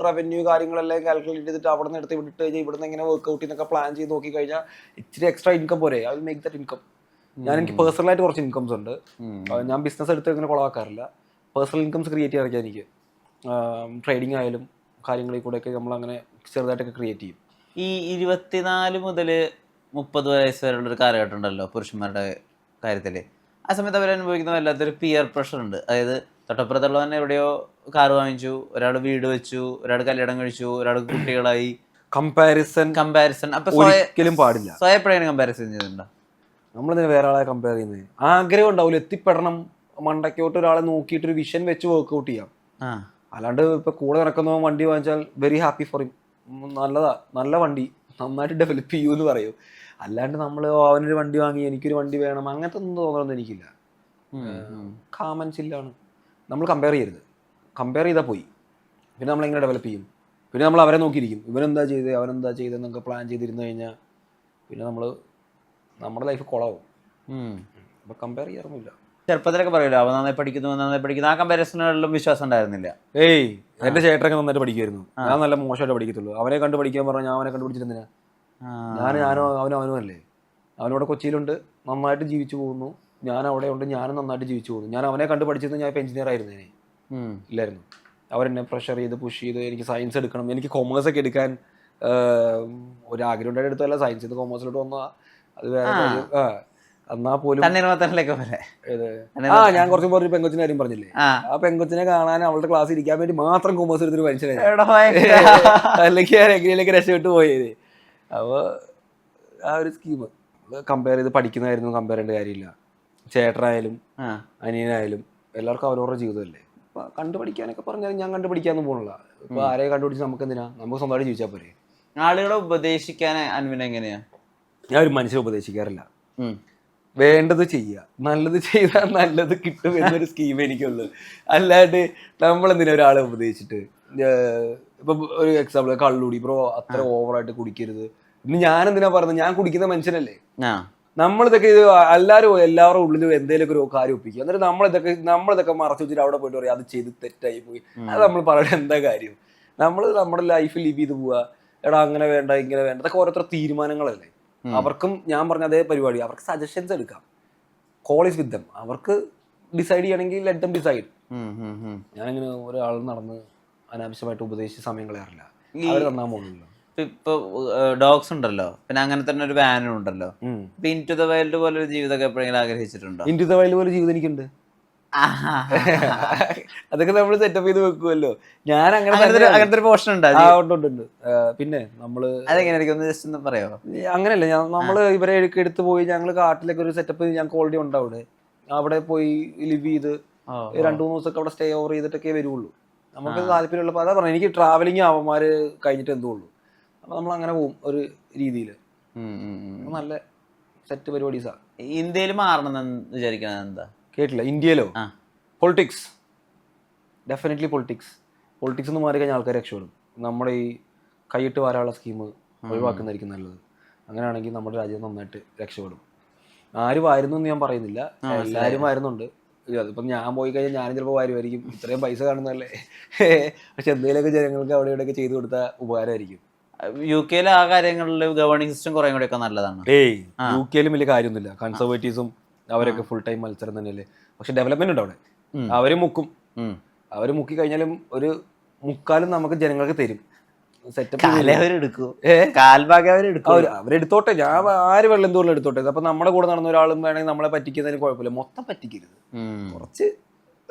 റവന്യൂ കാര്യങ്ങളെല്ലാം കാൽക്കുലേറ്റ് ചെയ്തിട്ട് അവിടെ നിന്ന് എടുത്ത് വിട്ടിട്ട് കഴിഞ്ഞാൽ ഇവിടെ നിന്ന് എങ്ങനെ വർക്ക്ഔട്ട് ചെയ്യുന്നൊക്കെ പ്ലാൻ ചെയ്ത് നോക്കി കഴിഞ്ഞാൽ ഇച്ചിരി എക്സ്ട്രാ ഇൻകം പോരെ. I will make that income. എനിക്ക് പേഴ്സണലായിട്ട് കുറച്ച് ഇൻകംസ് ഉണ്ട്. ഞാൻ ബിസിനസ് എടുത്ത് അങ്ങനെ കുളവാക്കാറില്ല. പേഴ്സണൽ ഇൻകംസ് ക്രിയേറ്റ് ചെയ്യാറൊക്കെ എനിക്ക് ട്രേഡിംഗ് ആയാലും കാര്യങ്ങളിൽ കൂടെയൊക്കെ നമ്മളങ്ങനെ ചെറുതായിട്ടൊക്കെ ക്രിയേറ്റ് ചെയ്യും. ഈ 24 മുതൽ 30 വയസ്സ് വരെയുള്ളൊരു കാലഘട്ടം ഉണ്ടല്ലോ പുരുഷന്മാരുടെ കാര്യത്തിൽ. ആ സമയത്ത് അവർ അനുഭവിക്കുന്ന വല്ലാത്തൊരു പിയർ പ്രഷർ ഉണ്ട്. അതായത് തൊട്ടപ്പുറത്തുള്ള തന്നെ എവിടെയോ കാറ് വാങ്ങിച്ചു, ഒരാൾ വീട് വെച്ചു, ഒരാൾ കല്യാണം കഴിച്ചു, ഒരാൾക്ക് കുട്ടികളായി, കമ്പാരിസൺ അപ്പൊ ഒരിക്കലും പാടില്ല. സ്വയം എപ്പോഴെങ്കിലും കമ്പാരിസൺ ചെയ്തിട്ടുണ്ടോ? നമ്മളെന്തിനാ വേറെ ആളെ കമ്പയർ ചെയ്യുന്നത്? ആഗ്രഹം ഉണ്ടാവില്ല, എത്തിപ്പെടണം, മണ്ടക്കോട്ട് ഒരാളെ നോക്കിയിട്ട് ഒരു വിഷൻ വെച്ച് വർക്ക്ഔട്ട് ചെയ്യാം. അല്ലാണ്ട് ഇപ്പൊ കൂടെ നടക്കുന്നവൻ വണ്ടി വാങ്ങിച്ചാൽ വെരി ഹാപ്പി ഫോർ ഹിം, നല്ലതാ, നല്ല വണ്ടി, നന്നായിട്ട് ഡെവലപ്പ് ചെയ്യൂ എന്ന് പറയൂ. അല്ലാണ്ട് നമ്മൾ അവനൊരു വണ്ടി വാങ്ങി എനിക്കൊരു വണ്ടി വേണം അങ്ങനത്തെ ഒന്നും തോന്നണമെന്ന് എനിക്കില്ല. കാമൻ ചില്ലാണ്. നമ്മൾ കമ്പയർ ചെയ്യരുത്. കമ്പയർ ചെയ്താൽ പോയി. പിന്നെ നമ്മളെങ്ങനെ ഡെവലപ്പ് ചെയ്യും? പിന്നെ നമ്മൾ അവരെ നോക്കിയിരിക്കും, ഇവനെന്താ ചെയ്തത് അവനെന്താ ചെയ്തതെന്നൊക്കെ പ്ലാൻ ചെയ്തിരുന്നു കഴിഞ്ഞാൽ പിന്നെ നമ്മുടെ ലൈഫ് കുളമാവും. അപ്പൊ കമ്പയർ ചെയ്യാറൊന്നുമില്ല. ചെറുപ്പത്തിലൊക്കെ പറയുമല്ലോ അവൻ നന്നായി പഠിക്കുന്നു, ആ കമ്പാരിസണുകളിലും വിശ്വാസം ഉണ്ടായിരുന്നില്ല. എന്റെ ചേട്ടനൊക്കെ നന്നായിട്ട് പഠിക്കുമായിരുന്നു, ഞാൻ നല്ല മോശമായിട്ട് പഠിക്കത്തുള്ളൂ. അവനെ കണ്ട് പഠിക്കാൻ പറഞ്ഞാൽ ഞാൻ അവനെ കണ്ടുപിടിച്ചിരുന്നില്ല. ഞാനോ അവനും അല്ലേ. അവനവിടെ കൊച്ചിയിലുണ്ട്, നന്നായിട്ട് ജീവിച്ചു പോകുന്നു. ഞാൻ അവിടെ ഉണ്ട്, ഞാനും നന്നായിട്ട് ജീവിച്ചു പോകുന്നു. ഞാൻ അവനെ കണ്ട് പഠിച്ചിരുന്നു ഞാൻ ഇപ്പൊ എഞ്ചിനീയർ ആയിരുന്നേനെ. ഇല്ലായിരുന്നു. അവരെന്നെ പ്രഷർ ചെയ്ത് പുഷ് ചെയ്ത് എനിക്ക് സയൻസ് എടുക്കണം, എനിക്ക് കൊമേഴ്സ് ഒക്കെ എടുക്കാൻ ഒരാഗ്രഹം ഉണ്ടായിട്ട് എടുത്തല്ല, സയൻസ് ചെയ്ത് കൊമേഴ്സിലോട്ട് വന്ന അത് വേറെ കാര്യം. എന്നാ പോലും ഞാൻ കുറച്ച് മുമ്പ് ഒരു പെങ്കൊച്ചിന്റെ കാര്യം പറഞ്ഞില്ലേ, ആ പെങ്കൊച്ചിനെ കാണാൻ അവളുടെ ക്ലാസ് ഇരിക്കാൻ വേണ്ടി മാത്രം കൊമേഴ്സ് എടുത്തൊരു മനുഷ്യനായി, അല്ലെങ്കിൽ ഞാൻ എങ്ങനെയൊക്കെ രക്ഷപ്പെട്ട് പോയത്. അപ്പോൾ ആ ഒരു സ്കീം കമ്പയർ ചെയ്ത് പഠിക്കുന്നതായിരുന്നു കമ്പയർ ചെയ്യേണ്ട കാര്യമില്ല. ചേട്ടനായാലും അനിയനായാലും എല്ലാവർക്കും അവരവരുടെ ജീവിതമല്ലേ. അപ്പൊ കണ്ടുപഠിക്കാനൊക്കെ പറഞ്ഞാൽ ഞാൻ കണ്ടുപിടിക്കാനൊന്നും പോകണില്ല. ഇപ്പൊ ആരെയും കണ്ടുപിടിച്ച് നമുക്ക് എന്തിനാ, നമുക്ക് സ്വന്തമായിട്ട് ജീവിച്ചാൽ പോരെ. ആളുകളെ ഉപദേശിക്കാൻ അൻവിൻ എങ്ങനെയാ? ഞാൻ ഒരു മനുഷ്യനെ ഉപദേശിക്കാറില്ല. വേണ്ടത് ചെയ്യുക, നല്ലത് ചെയ്താൽ നല്ലത് കിട്ടും എന്നൊരു സ്കീം എനിക്കുള്ളൂ. അല്ലാണ്ട് നമ്മളെന്തിനാ ഒരാളെ ഉപദേശിച്ചിട്ട്. ഇപ്പൊ ഒരു എക്സാമ്പിൾ, കള്ളുടി ബ്രോ അത്ര ഓവറായിട്ട് കുടിക്കരുത്. ഇന്ന് ഞാനെന്തിനാ പറഞ്ഞത്, ഞാൻ കുടിക്കുന്ന മനുഷ്യനല്ലേ. നമ്മളിതൊക്കെ എല്ലാവരുടെ ഉള്ളിലും എന്തെങ്കിലുമൊക്കെ ഒരു കാര്യം ഒപ്പിക്കുക, എന്നിട്ട് നമ്മളിതൊക്കെ മറച്ചു വെച്ചിട്ട് അവിടെ പോയിട്ട് പറയാം അത് ചെയ്ത് തെറ്റായി പോയി. അത് നമ്മൾ പറയുന്നത് എന്താ കാര്യം? നമ്മൾ നമ്മുടെ ലൈഫ് ലിവ് ചെയ്ത് പോവുക. എടാ അങ്ങനെ വേണ്ട ഇങ്ങനെ വേണ്ട, അതൊക്കെ ഓരോരുത്തർ തീരുമാനങ്ങളല്ലേ. അവർക്കും ഞാൻ പറഞ്ഞ അതേ പരിപാടി, അവർക്ക് സജഷൻസ് എടുക്കാം, കോൾ ഈസ് വിത്ത് ദം. അവർക്ക് ഡിസൈഡ് ചെയ്യണമെങ്കിൽ ലെറ്റ് ദം ഡിസൈഡ്. ഞാനിങ്ങനെ ഒരാൾ നടന്ന് അനാവശ്യമായിട്ട് ഉപദേശിച്ച സമയം കളയാറില്ല. അവർ നന്നാൻ പോകുന്നില്ല. ഇപ്പൊ ഡോഗ്സ് ഉണ്ടല്ലോ, പിന്നെ അങ്ങനെ തന്നെ ഒരു വാനും ഉണ്ടല്ലോ. ഇൻ ടു ദ വൈൽഡ് പോലെ ഒരു ജീവിതമൊക്കെ എപ്പോഴെങ്കിലും ആഗ്രഹിച്ചിട്ടുണ്ടോ? ഇൻ ടു ദ വൈൽഡ് പോലെ ജീവിതം എനിക്കുണ്ട്. അതൊക്കെ നമ്മൾ സെറ്റപ്പ് ചെയ്ത് വെക്കുമല്ലോ. ഞാൻ അങ്ങനത്തെ ഒരു പോർഷൻ ഉണ്ട്. പിന്നെ നമ്മള് അതെങ്ങനെ പറയാമോ? അങ്ങനെയല്ല, നമ്മള് ഇവരെ എടുത്ത് പോയി ഞങ്ങള് കാട്ടിലൊക്കെ ഒരു സെറ്റപ്പ് ഞങ്ങൾക്ക് ഓൾറെഡി ഉണ്ട്. അവിടെ പോയി ലിവ് ചെയ്ത് 2-3 ദിവസമൊക്കെ അവിടെ സ്റ്റേ ഓവർ ചെയ്തിട്ടൊക്കെ വരുള്ളൂ. നമുക്ക് താല്പര്യമുള്ളപ്പോൾ അതാ പറഞ്ഞു, എനിക്ക് ട്രാവലിങ് അവന്മാര് കഴിഞ്ഞിട്ട് എന്തോ ഉള്ളൂ. അപ്പൊ നമ്മൾ അങ്ങനെ പോകും ഒരു രീതിയിൽ. നല്ല സെറ്റ് പരിപാടീസാ. ഇന്ത്യയിൽ മാറണം വിചാരിക്കണത് എന്താ? കേട്ടില്ല. ഇന്ത്യയിലോ? പൊളിറ്റിക്സ്, ഡെഫിനറ്റ്ലി പൊളിറ്റിക്സ് ഒന്ന് മാറി കഴിഞ്ഞാൽ ആൾക്കാർ രക്ഷപ്പെടും. നമ്മുടെ ഈ കൈയിട്ട് വാരാനുള്ള സ്കീം ഒഴിവാക്കുന്നതായിരിക്കും നല്ലത്. അങ്ങനെയാണെങ്കിൽ നമ്മുടെ രാജ്യം നന്നായിട്ട് രക്ഷപ്പെടും. ആര് വാരുന്നു എന്ന് ഞാൻ പറയുന്നില്ല, എല്ലാവരും വാരുന്നുണ്ട്. അതിപ്പം ഞാൻ പോയി കഴിഞ്ഞാൽ ഞാനും ചിലപ്പോൾ വാരുമായിരിക്കും, ഇത്രയും പൈസ കാണുന്നതല്ലേ. പക്ഷെ എന്തെങ്കിലുമൊക്കെ ജനങ്ങൾക്ക് അവിടെ ഇവിടെയൊക്കെ ചെയ്തു കൊടുത്താൽ ഉപകാരമായിരിക്കും. UK ആ കാര്യങ്ങളിൽ ഗവേണിംഗ് സിസ്റ്റം കുറെ കൂടെ ഒക്കെ നല്ലതാണ്. UK വലിയ കാര്യമൊന്നുമില്ല. കൺസർവേറ്റീവ്സും അവരൊക്കെ ഫുൾ ടൈം മത്സരം തന്നെയല്ലേ. പക്ഷെ ഡെവലപ്മെന്റ് ഉണ്ട് അവിടെ. അവര് മുക്കി കഴിഞ്ഞാലും ഒരു മുക്കാലും നമുക്ക് ജനങ്ങൾക്ക് തരും. സെറ്റപ്പ് അവരെടുത്തോട്ടെ. ഞാൻ ആര് വെള്ളം എന്തോളം എടുത്തോട്ടെ. അപ്പൊ നമ്മുടെ കൂടെ നടന്ന ഒരാളും വേണമെങ്കിൽ നമ്മളെ പറ്റിക്കുന്നതിന് കുഴപ്പമില്ല. മൊത്തം പറ്റിക്കരുത്, കുറച്ച്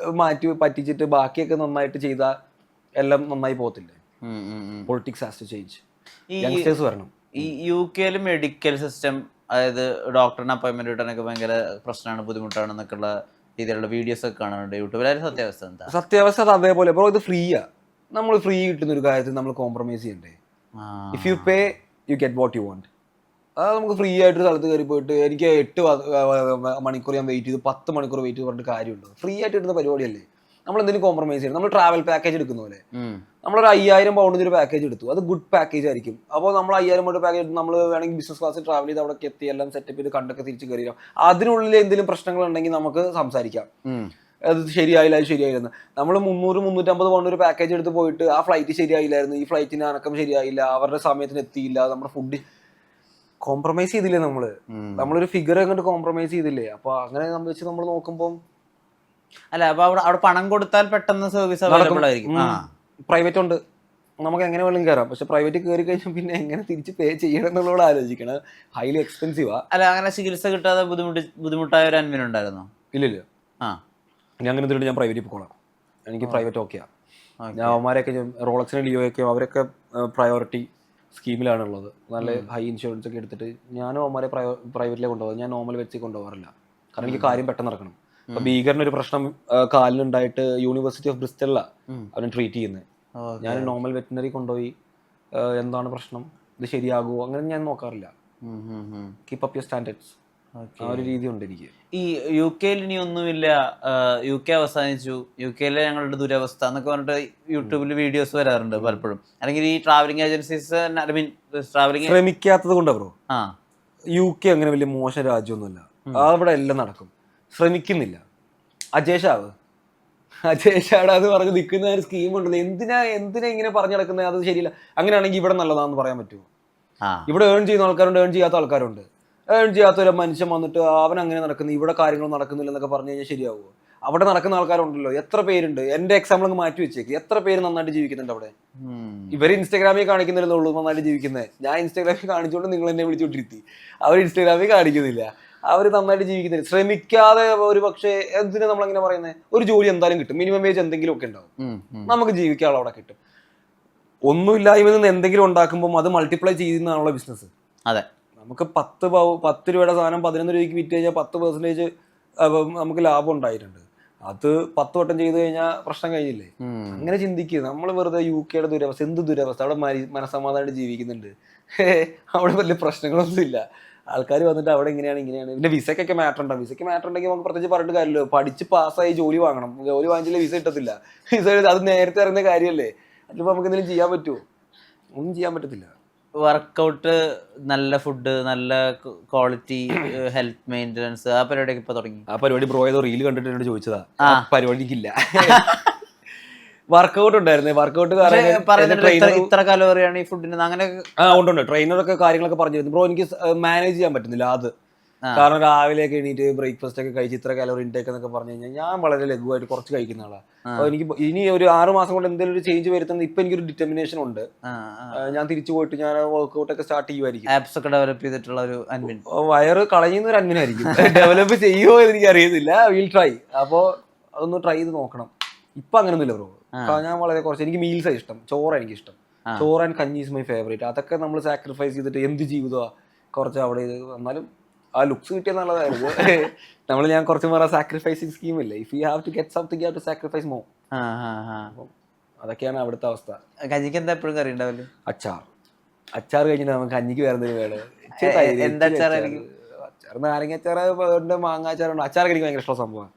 പറ്റിച്ചിട്ട് ബാക്കിയൊക്കെ നന്നായിട്ട് ചെയ്താൽ എല്ലാം നന്നായി പോകത്തില്ലേ. Politics has to change. Youngsters വരണം. ഈ UK മെഡിക്കൽ സിസ്റ്റം, അതായത് ഡോക്ടറിന് അപ്പോയിന്റ്മെന്റ് കിട്ടാനൊക്കെ ഭയങ്കര പ്രശ്നമാണ്, ബുദ്ധിമുട്ടാണെന്നൊക്കെയുള്ള രീതിയിലുള്ള വീഡിയോസ് ഒക്കെ കാണാറുണ്ട് യൂട്യൂബിൽ. സത്യാവസ്ഥ എന്താ? സത്യാവസ്ഥ അതേപോലെ ബ്രോ, ഇത് ഫ്രീയാ. നമ്മൾ ഫ്രീ കിട്ടുന്ന ഒരു കാര്യത്തിൽ നമ്മൾ കോംപ്രമൈസ് ചെയ്യണ്ടേ? If you pay you get what you want. അത് നമുക്ക് ഫ്രീ ആയിട്ടൊരു സ്ഥലത്ത് കയറി പോയിട്ട് എനിക്ക് 8 മണിക്കൂർ ഞാൻ വെയിറ്റ് ചെയ്ത് 10 മണിക്കൂർ വെയിറ്റ് ചെയ്ത് പറഞ്ഞിട്ട് കാര്യമുണ്ടോ? ഫ്രീ ആയിട്ട് കിട്ടുന്ന പരിപാടിയല്ലേ. നമ്മൾ എന്തെങ്കിലും കോംപ്രമൈസ് ചെയ്യണം. നമ്മൾ ട്രാവൽ പാക്കേജ് എടുക്കുന്ന പോലെ നമ്മളൊരു 5000 പൗണ്ടിന് ഒരു പാക്കേജ് എടുത്തു, അത് ഗുഡ് പാക്കേജ് ആയിരിക്കും. അപ്പോൾ നമ്മൾ 5000 പൗണ്ട് പാക്കേജ് എടുത്ത് നമ്മൾ വേണമെങ്കിൽ ബിസിനസ് ക്ലാസ്സിൽ ട്രാവൽ ചെയ്ത് അവിടെ എത്തി എല്ലാം സെറ്റപ്പ് ചെയ്ത് കണ്ടൊക്കെ തിരിച്ച് കയറിയാം. അതിനുള്ളിൽ എന്തെങ്കിലും പ്രശ്നങ്ങൾ ഉണ്ടെങ്കിൽ നമുക്ക് സംസാരിക്കാം. അത് ശരിയായില്ല, അത് ശരിയായിരുന്നു. നമ്മൾ 300-350 പൗണ്ട് ഒരു പാക്കേജ് എടുത്ത് പോയിട്ട് ആ ഫ്ലൈറ്റ് ശരിയായില്ലായിരുന്നു, ഈ ഫ്ലൈറ്റിന് അനക്കം ശരിയായില്ല, അവരുടെ സമയത്തിന് എത്തിയില്ല, നമ്മുടെ ഫുഡ് കോംപ്രമൈസ് ചെയ്തില്ലേ. നമ്മളൊരു ഫിഗർ അങ്ങോട്ട് കോംപ്രമൈസ് ചെയ്തില്ലേ. അപ്പൊ അങ്ങനെ വെച്ച് നമ്മൾ നോക്കുമ്പോൾ അല്ല, അപ്പൊ അവിടെ പണം കൊടുത്താൽ പെട്ടെന്ന് സർവീസ് അവൈലബിൾ ആയിരിക്കും. പ്രൈവറ്റ് ഉണ്ട്, നമുക്ക് എങ്ങനെ വേണമെങ്കിലും കയറാം. പക്ഷെ പ്രൈവറ്റ് കയറി കഴിഞ്ഞാൽ പിന്നെ എങ്ങനെ തിരിച്ച് പേ ചെയ്യണം എന്നുള്ളത് ആലോചിക്കണം. ഹൈലി എക്സ്പെൻസീവാ. അല്ല, അങ്ങനെ ചികിത്സ കിട്ടാതെ ബുദ്ധിമുട്ടായ ഒരു അൻവിൻ ഉണ്ടായിരുന്നോ? ഇല്ലില്ല. ഞാൻ അങ്ങനെ എന്തുകൊണ്ട് ഞാൻ പ്രൈവറ്റിൽ പോകണം. എനിക്ക് പ്രൈവറ്റ് ഓക്കെയാ. ഞാൻ അവന്മാരെയൊക്കെ റോളക്സിനും ലിയോയൊക്കെ അവരൊക്കെ പ്രയോറിറ്റി സ്കീമിലാണുള്ളത്. നല്ല ഹൈ ഇൻഷുറൻസ് ഒക്കെ എടുത്തിട്ട് ഞാനും അവന്മാരെ പ്രൈവറ്റിലേക്ക് കൊണ്ടുപോകും. ഞാൻ നോർമൽ വെച്ച് കൊണ്ടുപോകാറില്ല. കാരണം എനിക്ക് കാര്യം പെട്ടെന്ന് നടക്കണം. ഇപ്പൊ ഭീകരന് ഒരു പ്രശ്നം കാലിനുണ്ടായിട്ട് യൂണിവേഴ്സിറ്റി ഓഫ് ബ്രിസ്റ്റലിലാണ് അവനെ ട്രീറ്റ് ചെയ്യുന്നത്. ഞാൻ നോർമൽ വെറ്റിനറി കൊണ്ടുപോയി എന്താണ് പ്രശ്നം, ഇത് ശരിയാകുമോ, അങ്ങനെ ഞാൻ നോക്കാറില്ല. Keep up your standards. ആ ഒരു രീതി ഉണ്ട് എനിക്ക്. ഈ യു കെയിൽ ഇനി ഒന്നുമില്ല, യു കെ അവസാനിച്ചു, യു കെയിലെ ഞങ്ങളുടെ ദുരവസ്ഥ എന്നൊക്കെ പറഞ്ഞിട്ട് യൂട്യൂബിൽ വീഡിയോസ് വരാറുണ്ട് പലപ്പോഴും. അല്ലെങ്കിൽ ഈ ട്രാവലിംഗ് ഏജൻസീസ് ട്രാവലിംഗ് ശ്രമിക്കാത്തത് കൊണ്ടാ ബ്രോ. യു കെ അങ്ങനെ വലിയ മോശം രാജ്യമൊന്നുമല്ല. അവിടെ എല്ലാം നടക്കും. ശ്രമിക്കുന്നില്ല. അജേഷാവ് അത് പറഞ്ഞ് നിൽക്കുന്ന ഒരു സ്കീം ഉണ്ടല്ലോ. എന്തിനാ ഇങ്ങനെ പറഞ്ഞു നടക്കുന്നത്? അത് ശരിയില്ല. അങ്ങനെയാണെങ്കിൽ ഇവിടെ നല്ലതാണെന്ന് പറയാൻ പറ്റുമോ? ഇവിടെ ഏൺ ചെയ്യുന്ന ആൾക്കാരുണ്ട്, ഏൺ ചെയ്യാത്ത ആൾക്കാരുണ്ട്. ഏൺ ചെയ്യാത്ത ഒരു മനുഷ്യൻ വന്നിട്ട് അവൻ അങ്ങനെ നടക്കുന്നു, ഇവിടെ കാര്യങ്ങൾ നടക്കുന്നില്ല എന്നൊക്കെ പറഞ്ഞു കഴിഞ്ഞാൽ ശരിയാവുമോ? അവിടെ നടക്കുന്ന ആൾക്കാരുണ്ടല്ലോ, എത്ര പേരുണ്ട്. എന്റെ എക്സാമ്പിൾ അങ്ങ് മാറ്റി വെച്ചേക്ക്. എത്ര പേര് നന്നായിട്ട് ജീവിക്കുന്നുണ്ട് അവിടെ. ഇവർ ഇൻസ്റ്റാഗ്രാമിൽ കാണിക്കുന്നില്ലെന്നുള്ളൂ നന്നായിട്ട് ജീവിക്കുന്നത്. ഞാൻ ഇൻസ്റ്റാഗ്രാമിൽ കാണിച്ചുകൊണ്ട് നിങ്ങൾ എന്നെ വിളിച്ചുകൊണ്ടിരുത്തി. അവർ ഇൻസ്റ്റാഗ്രാമിൽ കാണിക്കുന്നില്ല, അവർ നന്നായിട്ട് ജീവിക്കുന്നില്ല. ശ്രമിക്കാതെ ഒരു പക്ഷേ എന്തിനാ നമ്മളങ്ങനെ പറയുന്നത്? ഒരു ജോലി എന്തായാലും കിട്ടും, മിനിമം വേജ് എന്തെങ്കിലും ഒക്കെ ഉണ്ടാവും, നമുക്ക് ജീവിക്കാനുള്ള അവിടെ കിട്ടും. ഒന്നുമില്ലായ്മ നിന്ന് എന്തെങ്കിലും ഉണ്ടാക്കുമ്പോൾ അത് മൾട്ടിപ്ലൈ ചെയ്യുന്നതാണല്ലോ ബിസിനസ്. അതെ, നമുക്ക് 10 രൂപയുടെ സാധനം 11 രൂപയ്ക്ക് വിറ്റ് കഴിഞ്ഞാൽ 10% നമുക്ക് ലാഭം ഉണ്ടായിട്ടുണ്ട്. അത് 10 വട്ടം ചെയ്ത് കഴിഞ്ഞാൽ പ്രശ്നം കഴിഞ്ഞില്ലേ? അങ്ങനെ ചിന്തിക്കുക. നമ്മൾ വെറുതെ യു കെയുടെ ദുരവസ്ഥ, എന്ത് ദുരവസ്ഥ, അവിടെ മനസ്സമാധാനമായിട്ട് ജീവിക്കുന്നുണ്ട്. അവിടെ വലിയ പ്രശ്നങ്ങളൊന്നും ഇല്ല. ആൾക്കാർ വന്നിട്ട് അവിടെ ഇങ്ങനെയാണ്. പിന്നെ വിസയ്ക്കൊക്കെ മാറ്റർ ഉണ്ടാവും. വിസയ്ക്ക് മാറ്റർ ഉണ്ടെങ്കിൽ നമുക്ക് പ്രത്യേകിച്ച് പറഞ്ഞിട്ട് കാര്യമല്ലോ. പഠിച്ച് പാസ്സായി ജോലി വാങ്ങണം. ജോലി വാങ്ങിച്ചില്ലേ വിസ കിട്ടത്തില്ല. വിസ അത് നേരത്തെ അറിയുന്ന കാര്യമല്ലേ. അതിപ്പോൾ നമുക്ക് എന്തെങ്കിലും ചെയ്യാൻ പറ്റുമോ? ഒന്നും ചെയ്യാൻ പറ്റത്തില്ല. വർക്കൗട്ട്, നല്ല ഫുഡ്, നല്ല ക്വാളിറ്റി ഹെൽത്ത് മെയിൻ്റനൻസ്, ആ പരിപാടിയൊക്കെ ഇപ്പൊ തുടങ്ങി. ആ പരിപാടി ബ്രോ ഏതോ റീൽ കണ്ടിട്ട് എന്നോട് ചോദിച്ചതാ. പരിപാടിക്കില്ല. വർക്കൗട്ട് ഉണ്ടായിരുന്നു. വർക്കൗട്ട് ഇത്ര കലോറിയാണ് ഈ ഫുഡിന്, അങ്ങനെ ഉണ്ട്. ട്രെയിനറൊക്കെ കാര്യങ്ങളൊക്കെ പറഞ്ഞിരുന്നു. ബ്രോ എനിക്ക് മാനേജ് ചെയ്യാൻ പറ്റുന്നില്ല അത്. കാരണം രാവിലെയൊക്കെ എണീറ്റ് ബ്രേക്ക്ഫാസ്റ്റ് ഒക്കെ കഴിച്ച് ഇത്ര കലോറി ഇൻടേക്ക് എന്നൊക്കെ പറഞ്ഞു കഴിഞ്ഞാൽ ഞാൻ വളരെ ലഘുവായിട്ട് കുറച്ച് കഴിക്കുന്ന ആളാണ്. അപ്പൊ എനിക്ക് ഇനി ഒരു 6 മാസം കൊണ്ട് എന്തെങ്കിലും ഒരു ചേഞ്ച് വരുത്തുന്നത് ഇപ്പൊ എനിക്കൊരു ഡിറ്റർമിനേഷൻ ഉണ്ട്. ഞാൻ തിരിച്ചു പോയിട്ട് ഞാൻ വർക്കൗട്ട് ഒക്കെ സ്റ്റാർട്ട് ചെയ്യുമായിരിക്കും. ആപ്സ് ഒക്കെ ഡെവലപ്പ് ചെയ്തിട്ടുള്ള ഒരു അഡ്മിൻ, വയറ് കളയുന്ന ഒരു അഡ്മിൻ ആയിരിക്കും. ഡെവലപ്പ് ചെയ്യുമോ എന്ന് എനിക്ക് അറിയത്തില്ല. Will try. അപ്പോ അതൊന്ന് ട്രൈ ചെയ്ത് നോക്കണം. ഇപ്പൊ അങ്ങനെയൊന്നുമില്ല ബ്രോ. ഞാൻ വളരെ കുറച്ച്, എനിക്ക് മീൽസാണ് ഇഷ്ടം. ചോറാണ് എനിക്ക് ഇഷ്ടം. ചോറ് ആൻഡ് കഞ്ഞി ഈസ് മൈ ഫേവറേറ്റ്. അതൊക്കെ നമ്മൾ സാക്രിഫൈസ് ചെയ്തിട്ട് എന്ത് ജീവിതമാണ് കുറച്ച് അവിടെ എന്നാലും ആ ലുക്സ് കിട്ടിയ നല്ലതായിരുന്നു. ഞാൻ കുറച്ച് വേറെ സാക്രിഫൈസിങ് സ്കീമില്ലേ. If you have to get something you have to sacrifice more. അതൊക്കെയാണ് അവിടുത്തെ അവസ്ഥ. കഞ്ഞിക്ക് എന്താ എപ്പോഴും കറി ഉണ്ടാവില്ല? അച്ചാർ കഴിഞ്ഞിട്ട് നമുക്ക് കഞ്ഞിക്ക് വേറെ എന്തെങ്കിലും വേണം. അച്ചാർ നാരങ്ങ അച്ചാർ, മാങ്ങ അച്ചാറുണ്ട്. അച്ചാറൊക്കെ എനിക്ക് ഭയങ്കര ഇഷ്ടമുള്ള സംഭവമാണ്.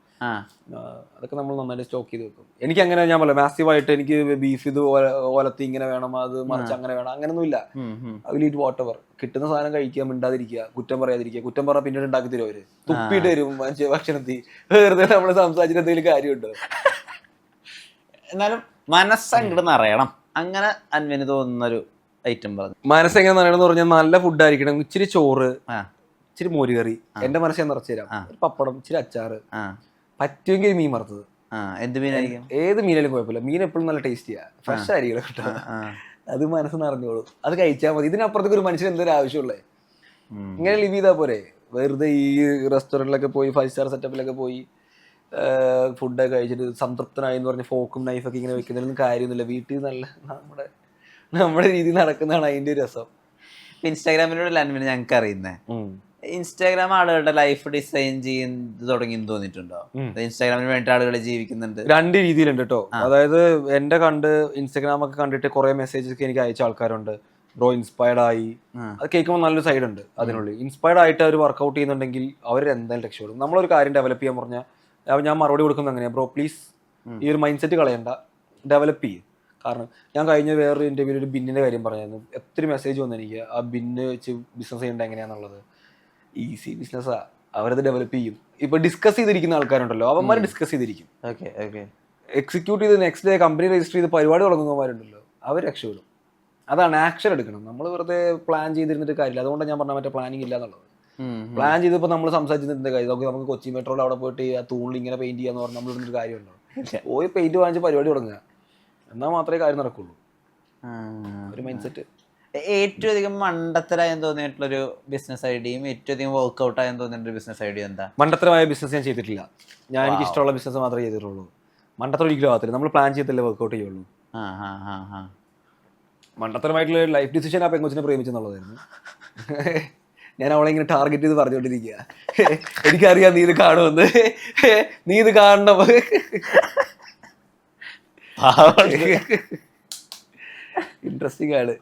അതൊക്കെ നമ്മൾ നന്നായിട്ട് സ്റ്റോക്ക് ചെയ്ത് വെക്കും. എനിക്ക് അങ്ങനെ ഞാൻ പറയാം മാസീവായിട്ട് എനിക്ക് ബീഫ് ഇത് ഒലത്തി ഇങ്ങനെ വേണം, അത് മറിച്ച് അങ്ങനെ വേണം, അങ്ങനൊന്നുമില്ല. അതിൽ ഈറ്റ് വാട്ട് എവർ കിട്ടുന്ന സാധനം കഴിക്കുക, മിണ്ടാതിരിക്കുക, കുറ്റം പറയാതിരിക്കുക. കുറ്റം പറഞ്ഞാൽ പിന്നീട് ഉണ്ടാക്കി തരും അവര്, തുപ്പിയിട്ട് തരും ഭക്ഷണത്തിൽ. വെറുതെ നമ്മൾ സംസാരിച്ചിട്ട് എന്തെങ്കിലും കാര്യമുണ്ടോ? എന്നാലും മനസ്സങ്ങോട്ട് നിറയണം, അങ്ങനെ അന്വന് തോന്നുന്നൊരു ഐറ്റം പറഞ്ഞു. മനസ്സെങ്ങനെ നിറയണമെന്ന് പറഞ്ഞാൽ നല്ല ഫുഡ് ആയിരിക്കണം. ഇച്ചിരി ചോറ്, ഇച്ചിരി മോരുകറി, എന്റെ മനസ്സെ നിറച്ചു തരാം. ഒരു പപ്പടം, ഇച്ചിരി അച്ചാറ്, പറ്റുമെങ്കിൽ മീൻ വറുത്തത്. എന്ത് മീനായിരിക്കും? ഏത് മീനായാലും കുഴപ്പമില്ല. മീൻ എപ്പോഴും നല്ല ടേസ്റ്റിയാ, ഫ്രഷ് ആയിരിക്കണം കേട്ടോ. അത് മനസ്സ് നിറഞ്ഞോളൂ, അത് കഴിച്ചാൽ മതി. ഇതിനപ്പുറത്തേക്ക് ഒരു മനുഷ്യന് എന്തൊരു ആവശ്യമുള്ളേ? ഇങ്ങനെ ലിവ് ചെയ്താൽ പോരെ? വെറുതെ ഈ റെസ്റ്റോറൻറ്റിലൊക്കെ പോയി 5 സ്റ്റാർ സെറ്റപ്പിലൊക്കെ പോയി ഫുഡൊക്കെ കഴിച്ചിട്ട് സംതൃപ്തനായി എന്ന് പറഞ്ഞ് ഫോക്കും നൈഫൊക്കെ ഇങ്ങനെ വെക്കുന്നതിലൊന്നും കാര്യമൊന്നുമില്ല. വീട്ടിൽ നല്ല നമ്മുടെ രീതി നടക്കുന്നതാണ് അതിൻ്റെ രസം. ഇൻസ്റ്റാഗ്രാമിലൂടെ ലാൻഡ്മിന് ഞങ്ങൾക്ക് അറിയുന്നേ, ഇൻസ്റ്റാഗ്രാം ആളുകളുടെ ലൈഫ് ഡിസൈൻ ചെയ്യുന്നത് തുടങ്ങി തോന്നിയിട്ടുണ്ടോ? ഇൻസ്റ്റാഗ്രാമിന് വേണ്ടി ആളുകൾ ജീവിക്കുന്നുണ്ട്. 2 രീതിയിലുണ്ട് കേട്ടോ. അതായത് എന്റെ ഇൻസ്റ്റാഗ്രാം ഒക്കെ കണ്ടിട്ട് കുറെ മെസ്സേജസ് ഒക്കെ എനിക്ക് അയച്ച ആൾക്കാരുണ്ട്. ബ്രോ ഇൻസ്പയർഡ് ആയി, അത് കേൾക്കുമ്പോൾ നല്ലൊരു സൈഡ് ഉണ്ട് അതിനുള്ളിൽ. ഇൻസ്പയർഡ് ആയിട്ട് അവർ വർക്കൗട്ട് ചെയ്യുന്നുണ്ടെങ്കിൽ അവർ എന്തായാലും രക്ഷപ്പെടും. നമ്മളൊരു കാര്യം ഡെവലപ്പ് ചെയ്യാൻ പറഞ്ഞാൽ ഞാൻ മറുപടി കൊടുക്കുന്നത് എങ്ങനെയാണ്? ബ്രോ പ്ലീസ് ഈ ഒരു മൈൻഡ് സെറ്റ് കളയണ്ട, ഡെവലപ്പ് ചെയ്യും. കാരണം ഞാൻ കഴിഞ്ഞ വേറൊരു ഇന്റർവ്യൂവിൽ ഒരു ബിന്നിന്റെ കാര്യം പറഞ്ഞായിരുന്നു. എത്ര മെസ്സേജ് വന്നു എനിക്ക്, ആ ബിന്ന് വെച്ച് ബിസിനസ് ചെയ്യേണ്ട എങ്ങനെയാന്നുള്ളത്. ഈസി ബിസിനസ്സാ, അവരത് ഡെവലപ്പ് ചെയ്യും. ഇപ്പൊ ഡിസ്കസ് ചെയ്തിരിക്കുന്ന ആൾക്കാരുണ്ടല്ലോ, അവന്മാർ ഡിസ്കസ് ചെയ്തിരിക്കും. എക്സിക്യൂട്ട് ചെയ്ത് നെക്സ്റ്റ് ഡേ കമ്പനി രജിസ്റ്റർ ചെയ്ത് പരിപാടി തുടങ്ങുന്നവരുണ്ടല്ലോ, അവർ രക്ഷപ്പെടും. അതാണ് ആക്ഷൻ എടുക്കണം. നമ്മൾ വെറുതെ പ്ലാൻ ചെയ്തിരുന്നിട്ട് കാര്യമില്ല. അതുകൊണ്ട് ഞാൻ പറഞ്ഞ മറ്റേ പ്ലാനിങ് ഇല്ല എന്നുള്ളത്. പ്ലാൻ ചെയ്തപ്പോൾ നമ്മൾ സംസാരിച്ചിരുന്ന കാര്യം നമുക്ക് കൊച്ചി മെട്രോയിൽ അവിടെ പോയിട്ട് ആ തൂണിൽ ഇങ്ങനെ പെയിന്റ് ചെയ്യാന്ന് പറഞ്ഞാൽ നമ്മൾ ഇടുന്നൊരു കാര്യമുണ്ടോ? പോയി പെയിന്റ് വാങ്ങിച്ച് പരിപാടി തുടങ്ങുക, എന്നാൽ മാത്രമേ കാര്യം നടക്കുള്ളൂ. ഒരു മൈൻഡ് സെറ്റ്. ഏറ്റവും അധികം മണ്ടത്തരായെന്ന് തോന്നിയിട്ടുള്ളൊരു ബിസിനസ് ഐഡിയയും ഏറ്റവും അധികം വർക്ക്ഔട്ട് ആയെന്ന് തോന്നിയിട്ടുള്ള ബിസിനസ് ഐഡിയ എന്താ? മണ്ടത്തരമായ ബിസിനസ് ഞാൻ ചെയ്തിട്ടില്ല. എനിക്ക് ഇഷ്ടമുള്ള ബിസിനസ് മാത്രമേ ചെയ്തിട്ടുള്ളൂ. മണ്ടത്തരം ഒരിക്കലും ആകത്തില്ല. നമ്മൾ പ്ലാൻ ചെയ്തിട്ടല്ലേ വർക്ക്ഔട്ട് ചെയ്യുള്ളൂ. മണ്ടത്തരമായിട്ടുള്ള ലൈഫ് ഡിസിഷൻ ആ പെങ്കൊച്ചിനെ പ്രേമിച്ചെന്നുള്ളതായിരുന്നു. ഞാൻ അവളെ ഇങ്ങനെ ടാർഗറ്റ് ചെയ്ത് പറഞ്ഞുകൊണ്ടിരിക്കുക, എനിക്കറിയാം നീ ഇത് കാണുമെന്ന്, നീ ഇത് കാണണം. ഇൻട്രസ്റ്റിംഗ് ആണ്.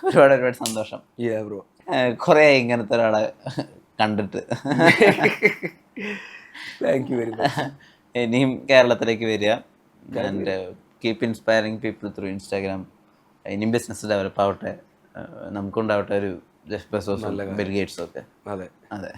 ഒരുപാട് സന്തോഷം. ബ്രോ, കുറേ ഇങ്ങനത്തെ ഒരാളെ കണ്ടിട്ട്. Thank you very much. ഇനിയും കേരളത്തിലേക്ക് വരിക and keep inspiring people through Instagram. ഇനിയും ബിസിനസ് ഡെവലപ്പ് ആവട്ടെ, നമുക്കുണ്ടാവട്ടെ ഒരു ജെഫ് ബെസോസും ബിൽ ഗേറ്റ്സും ഒക്കെ. അതെ അതെ.